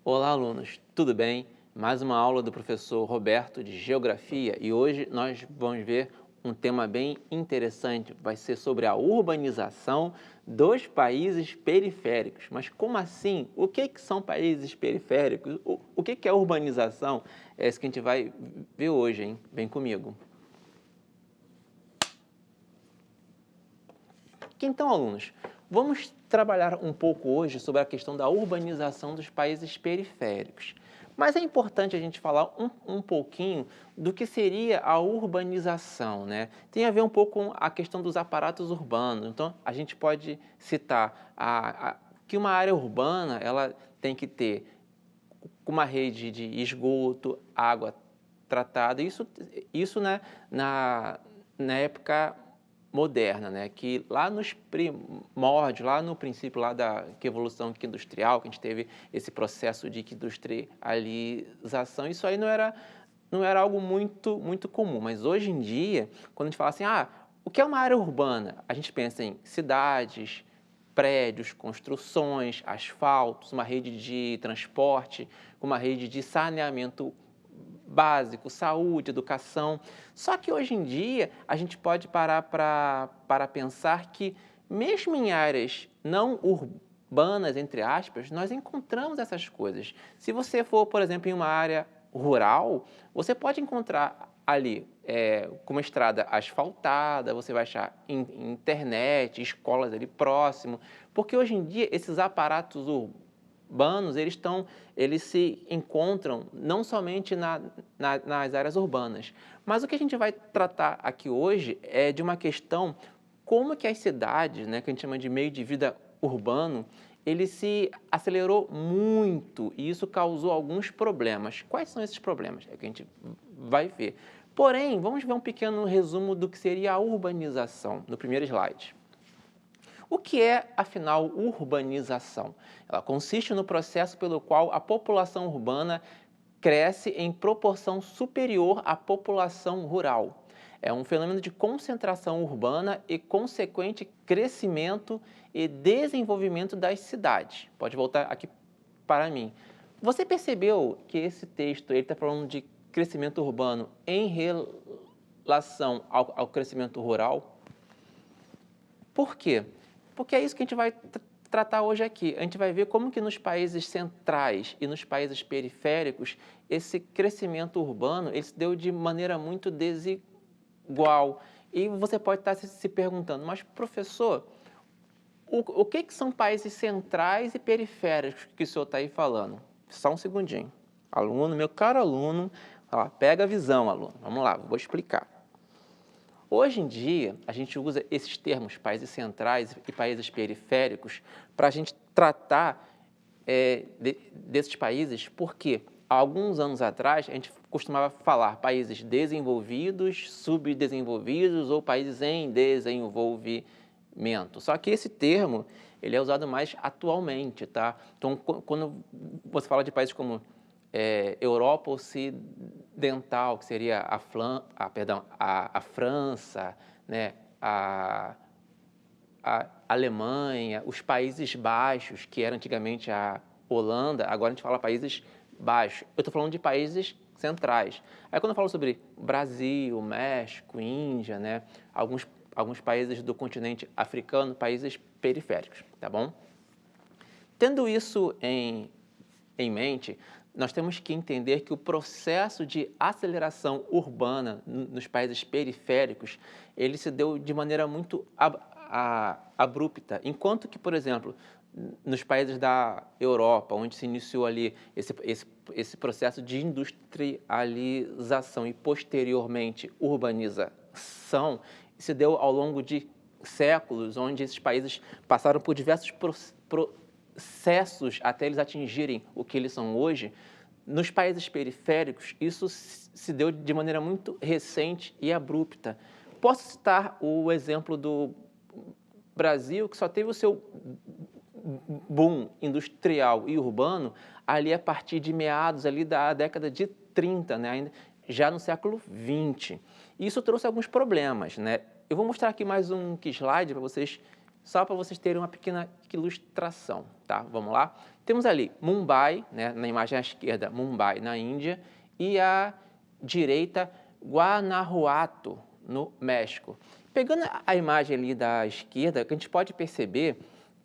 Olá, alunos, tudo bem? Mais uma aula do professor Roberto de Geografia e hoje nós vamos ver um tema bem interessante. Vai ser sobre a urbanização dos países periféricos. Mas como assim? O que são países periféricos? O que é urbanização? É isso que a gente vai ver hoje, hein? Vem comigo. Então, alunos, vamos trabalhar um pouco hoje sobre a questão da urbanização dos países periféricos. Mas é importante a gente falar um pouquinho do que seria a urbanização, né? Tem a ver um pouco com a questão dos aparatos urbanos. Então, a gente pode citar que uma área urbana ela tem que ter uma rede de esgoto, água tratada, isso né, na época moderna, né? Que lá nos primórdios, lá no princípio lá da evolução industrial, que a gente teve esse processo de industrialização, isso aí não era algo muito comum. Mas hoje em dia, quando a gente fala assim, o que é uma área urbana? A gente pensa em cidades, prédios, construções, asfaltos, uma rede de transporte, uma rede de saneamento básico, saúde, educação. Só que hoje em dia a gente pode parar para pensar que mesmo em áreas não urbanas, entre aspas, nós encontramos essas coisas. Se você for, por exemplo, em uma área rural, você pode encontrar ali com uma estrada asfaltada, você vai achar internet, escolas ali próximo, porque hoje em dia esses aparatos urbanos, eles se encontram não somente nas áreas urbanas, mas o que a gente vai tratar aqui hoje é de uma questão como que as cidades, né, que a gente chama de meio de vida urbano, ele se acelerou muito e isso causou alguns problemas. Quais são esses problemas? É que a gente vai ver. Porém, vamos ver um pequeno resumo do que seria a urbanização no primeiro slide. O que é, afinal, urbanização? Ela consiste no processo pelo qual a população urbana cresce em proporção superior à população rural. É um fenômeno de concentração urbana e consequente crescimento e desenvolvimento das cidades. Pode voltar aqui para mim. Você percebeu que esse texto está falando de crescimento urbano em relação ao crescimento rural? Por quê? Porque é isso que a gente vai tratar hoje aqui. A gente vai ver como que nos países centrais e nos países periféricos esse crescimento urbano ele se deu de maneira muito desigual. E você pode estar se perguntando, mas professor, o que são países centrais e periféricos que o senhor está aí falando? Só um segundinho. Aluno, meu caro aluno, ó, pega a visão, aluno. Vamos lá, vou explicar. Hoje em dia, a gente usa esses termos, países centrais e países periféricos, para a gente tratar desses países, porque há alguns anos atrás a gente costumava falar países desenvolvidos, subdesenvolvidos ou países em desenvolvimento. Só que esse termo ele é usado mais atualmente, tá? Então, quando você fala de países como Europa Ocidental, que seria a França, né, a Alemanha, os Países Baixos, que era antigamente a Holanda, agora a gente fala Países Baixos. Eu estou falando de países centrais. Aí quando eu falo sobre Brasil, México, Índia, né, alguns países do continente africano, países periféricos, tá bom? Tendo isso em mente, nós temos que entender que o processo de aceleração urbana nos países periféricos, ele se deu de maneira muito abrupta, enquanto que, por exemplo, nos países da Europa, onde se iniciou ali esse processo de industrialização e posteriormente urbanização, se deu ao longo de séculos, onde esses países passaram por diversos processos até eles atingirem o que eles são hoje. Nos países periféricos, isso se deu de maneira muito recente e abrupta. Posso citar o exemplo do Brasil, que só teve o seu boom industrial e urbano ali a partir de meados ali da década de 30, né? Ainda já no século 20. Isso trouxe alguns problemas, né? Eu vou mostrar aqui mais um slide para vocês só para vocês terem uma pequena ilustração, tá? Vamos lá? Temos ali Mumbai, né, na imagem à esquerda, Mumbai, na Índia, e à direita, Guanajuato, no México. Pegando a imagem ali da esquerda, a gente pode perceber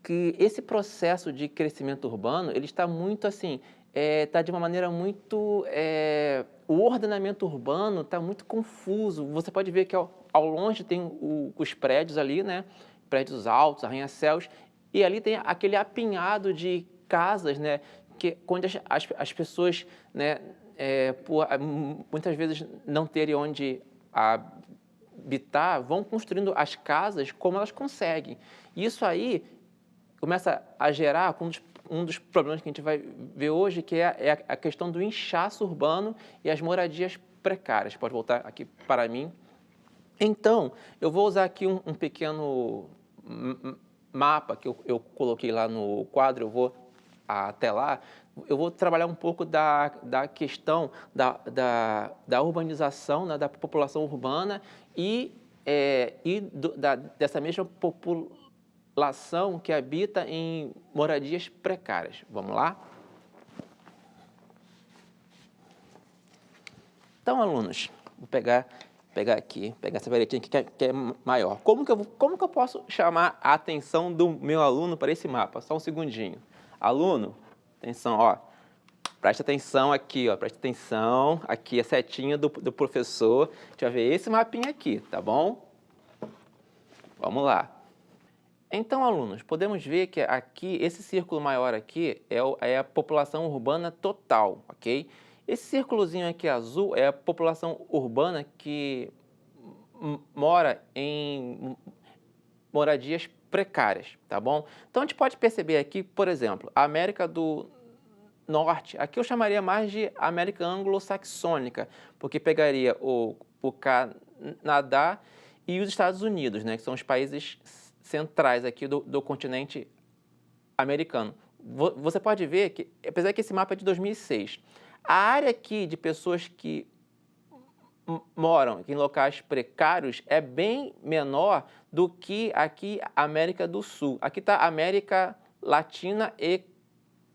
que esse processo de crescimento urbano, ele está muito assim, está de uma maneira muito... o ordenamento urbano está muito confuso. Você pode ver que ao longe tem os prédios ali, né? Prédios altos, arranha-céus, e ali tem aquele apinhado de casas, né? Que, quando as pessoas, né, muitas vezes não terem onde habitar, vão construindo as casas como elas conseguem. Isso aí começa a gerar um dos problemas que a gente vai ver hoje, que é a questão do inchaço urbano e as moradias precárias. Pode voltar aqui para mim. Então, eu vou usar aqui um pequeno mapa que eu coloquei lá no quadro, eu vou até lá. Eu vou trabalhar um pouco da questão da urbanização, né, da população urbana dessa mesma população que habita em moradias precárias. Vamos lá? Então, alunos, vou pegar aqui, pegar essa varetinha aqui que é maior. Como que eu posso chamar a atenção do meu aluno para esse mapa? Só um segundinho. Aluno, atenção, ó. Presta atenção aqui, ó. Presta atenção. Aqui a setinha do professor. A gente vai ver esse mapinha aqui, tá bom? Vamos lá. Então, alunos, podemos ver que aqui, esse círculo maior aqui é a população urbana total, ok? Esse círculozinho aqui azul é a população urbana que mora em moradias precárias, tá bom? Então, a gente pode perceber aqui, por exemplo, a América do Norte, aqui eu chamaria mais de América anglo-saxônica, porque pegaria o Canadá e os Estados Unidos, né, que são os países centrais aqui do continente americano. Você pode ver que, apesar que esse mapa é de 2006, a área aqui de pessoas que moram em locais precários é bem menor do que aqui a América do Sul. Aqui está América Latina e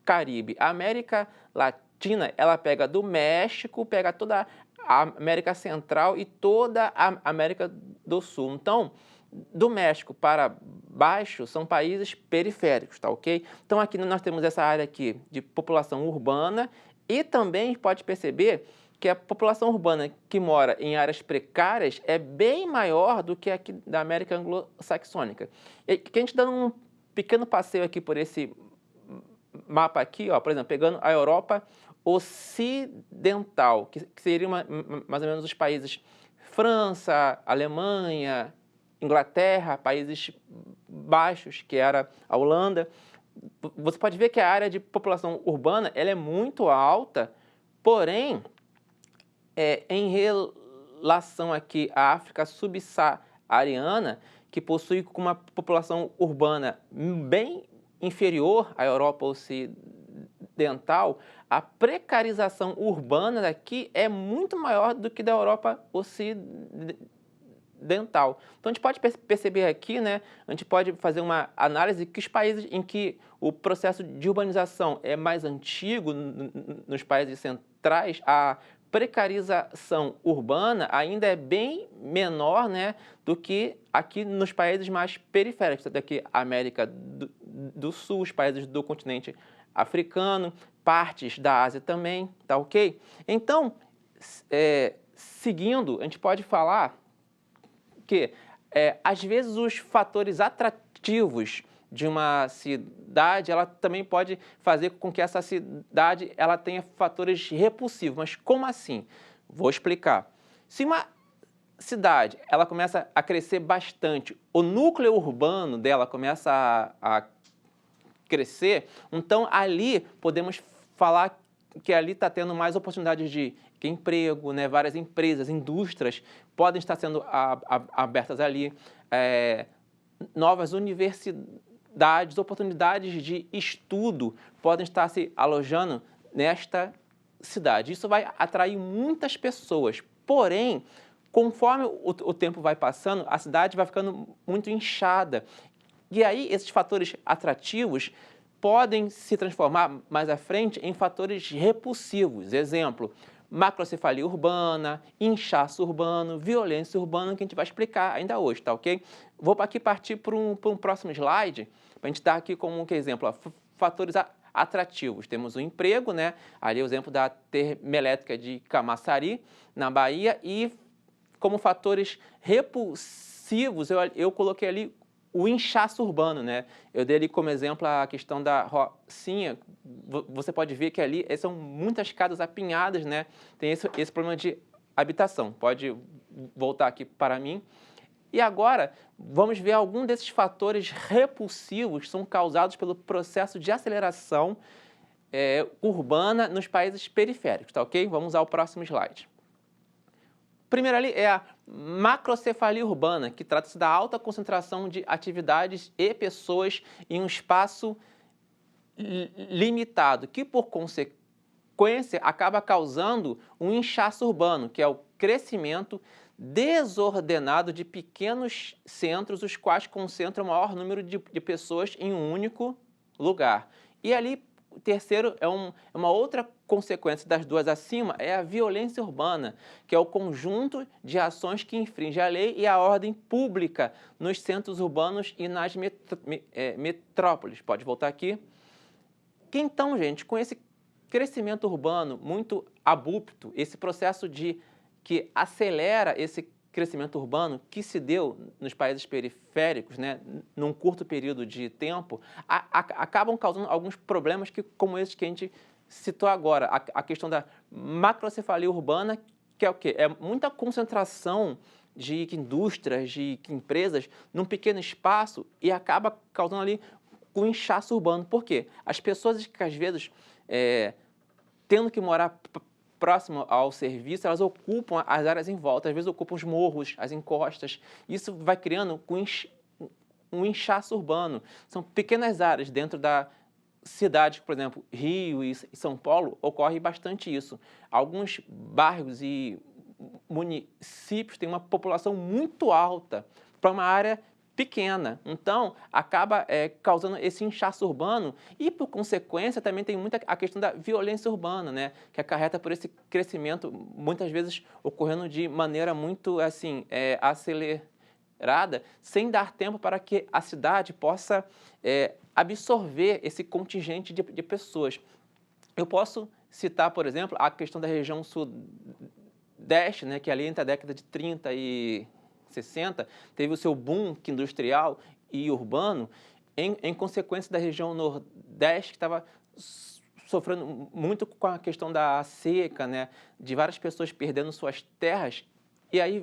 Caribe. A América Latina, ela pega do México, pega toda a América Central e toda a América do Sul. Então, do México para baixo são países periféricos, tá ok? Então, aqui nós temos essa área aqui de população urbana e também pode perceber que a população urbana que mora em áreas precárias é bem maior do que aqui da América anglo-saxônica. E que a gente dando um pequeno passeio aqui por esse mapa aqui, ó, por exemplo, pegando a Europa Ocidental, que seria mais ou menos os países França, Alemanha, Inglaterra, Países Baixos, que era a Holanda. Você pode ver que a área de população urbana ela é muito alta, porém, em relação aqui à África subsaariana, que possui uma população urbana bem inferior à Europa Ocidental, a precarização urbana daqui é muito maior do que da Europa Ocidental. Então, a gente pode perceber aqui, né, a gente pode fazer uma análise que os países em que o processo de urbanização é mais antigo, nos países centrais, a precarização urbana ainda é bem menor, né, do que aqui nos países mais periféricos, daqui a América do Sul, os países do continente africano, partes da Ásia também, tá ok? Então, seguindo, a gente pode falar que, às vezes, os fatores atrativos de uma cidade, ela também pode fazer com que essa cidade ela tenha fatores repulsivos. Mas como assim? Vou explicar. Se uma cidade ela começa a crescer bastante, o núcleo urbano dela começa a crescer, então ali podemos falar que ali está tendo mais oportunidades de emprego, né? Várias empresas, indústrias podem estar sendo abertas ali, novas universidades, oportunidades de estudo podem estar se alojando nesta cidade. Isso vai atrair muitas pessoas, porém, conforme o tempo vai passando, a cidade vai ficando muito inchada. E aí, esses fatores atrativos podem se transformar mais à frente em fatores repulsivos. Exemplo, macrocefalia urbana, inchaço urbano, violência urbana, que a gente vai explicar ainda hoje, tá ok? Vou aqui partir para um próximo slide, para a gente dar aqui como um exemplo, ó, fatores atrativos. Temos o emprego, né? Ali o exemplo da termoelétrica de Camaçari, na Bahia, e como fatores repulsivos, eu coloquei ali o inchaço urbano, né? Eu dei ali como exemplo a questão da Rocinha. Você pode ver que ali são muitas casas apinhadas, né? Tem esse problema de habitação. Pode voltar aqui para mim. E agora, vamos ver algum desses fatores repulsivos que são causados pelo processo de aceleração urbana nos países periféricos, tá ok? Vamos usar o próximo slide. Primeiro ali é a macrocefalia urbana, que trata-se da alta concentração de atividades e pessoas em um espaço limitado, que por consequência acaba causando um inchaço urbano, que é o crescimento desordenado de pequenos centros, os quais concentram o maior número de pessoas em um único lugar. E ali, o terceiro é uma outra consequência das duas acima, é a violência urbana, que é o conjunto de ações que infringem a lei e a ordem pública nos centros urbanos e nas metrópoles. Pode voltar aqui. Então, gente, com esse crescimento urbano muito abrupto, esse processo que acelera esse crescimento urbano que se deu nos países periféricos, né, num curto período de tempo, acabam causando alguns problemas como esses que a gente citou agora. A questão da macrocefalia urbana, que é o quê? É muita concentração de indústrias, de empresas num pequeno espaço e acaba causando ali um inchaço urbano. Por quê? As pessoas que às vezes, tendo que morar próximo ao serviço, elas ocupam as áreas em volta, às vezes ocupam os morros, as encostas. Isso vai criando um inchaço urbano. São pequenas áreas dentro da cidade, por exemplo, Rio e São Paulo, ocorre bastante isso. Alguns bairros e municípios têm uma população muito alta para uma área pequena, então acaba causando esse inchaço urbano e, por consequência, também tem muita a questão da violência urbana, né, que acarreta por esse crescimento, muitas vezes ocorrendo de maneira muito assim acelerada, sem dar tempo para que a cidade possa absorver esse contingente de pessoas. Eu posso citar, por exemplo, a questão da região sudeste, né, que ali entre a década de 30 e 60, teve o seu boom industrial e urbano, em consequência da região nordeste, que estava sofrendo muito com a questão da seca, né, de várias pessoas perdendo suas terras, e aí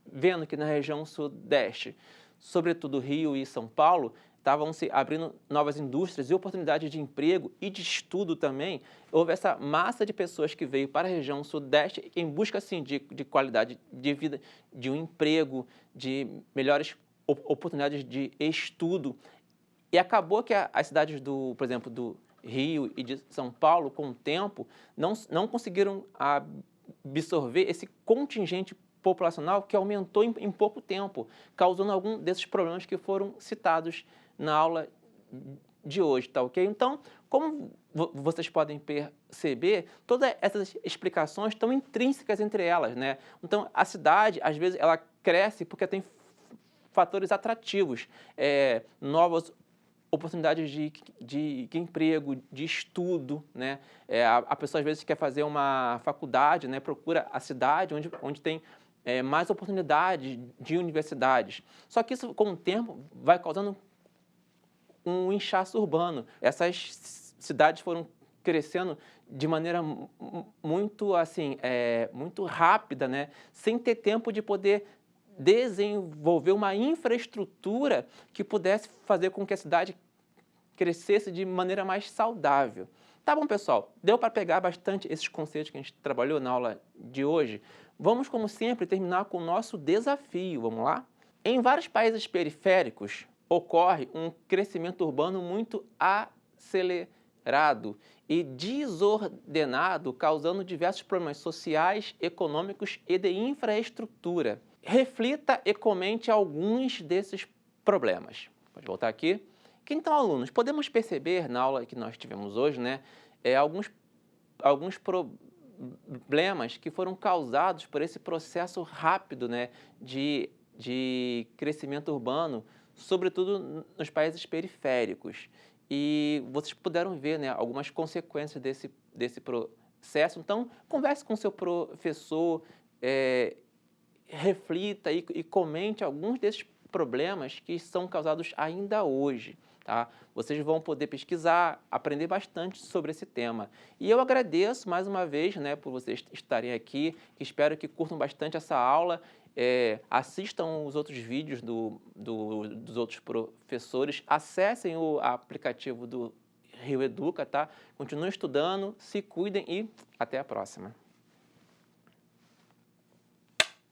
vendo que na região sudeste, sobretudo Rio e São Paulo, estavam se abrindo novas indústrias e oportunidades de emprego e de estudo também, houve essa massa de pessoas que veio para a região sudeste em busca, assim, de qualidade de vida, de um emprego, de melhores oportunidades de estudo. E acabou que as cidades, por exemplo, do Rio e de São Paulo, com o tempo, não conseguiram absorver esse contingente populacional que aumentou em pouco tempo, causando algum desses problemas que foram citados na aula de hoje, tá ok? Então, como vocês podem perceber, todas essas explicações estão intrínsecas entre elas, né? Então, a cidade, às vezes, ela cresce porque tem fatores atrativos, novas oportunidades de emprego, de estudo, né? A pessoa, às vezes, quer fazer uma faculdade, né? Procura a cidade onde tem mais oportunidades de universidades. Só que isso, com o tempo, vai causando um inchaço urbano. Essas cidades foram crescendo de maneira muito, assim, muito rápida, né? Sem ter tempo de poder desenvolver uma infraestrutura que pudesse fazer com que a cidade crescesse de maneira mais saudável. Tá bom, pessoal? Deu para pegar bastante esses conceitos que a gente trabalhou na aula de hoje? Vamos, como sempre, terminar com o nosso desafio. Vamos lá? Em vários países periféricos, ocorre um crescimento urbano muito acelerado e desordenado, causando diversos problemas sociais, econômicos e de infraestrutura. Reflita e comente alguns desses problemas. Pode voltar aqui. Então, alunos, podemos perceber na aula que nós tivemos hoje, né, alguns problemas que foram causados por esse processo rápido, né, de crescimento urbano, sobretudo nos países periféricos. E vocês puderam ver, né, algumas consequências desse processo. Então, converse com o seu professor, reflita e comente alguns desses problemas que são causados ainda hoje. Tá? Vocês vão poder pesquisar, aprender bastante sobre esse tema. E eu agradeço mais uma vez, né, por vocês estarem aqui, espero que curtam bastante essa aula, assistam os outros vídeos dos outros professores, acessem o aplicativo do Rio Educa, tá? Continuem estudando, se cuidem e até a próxima.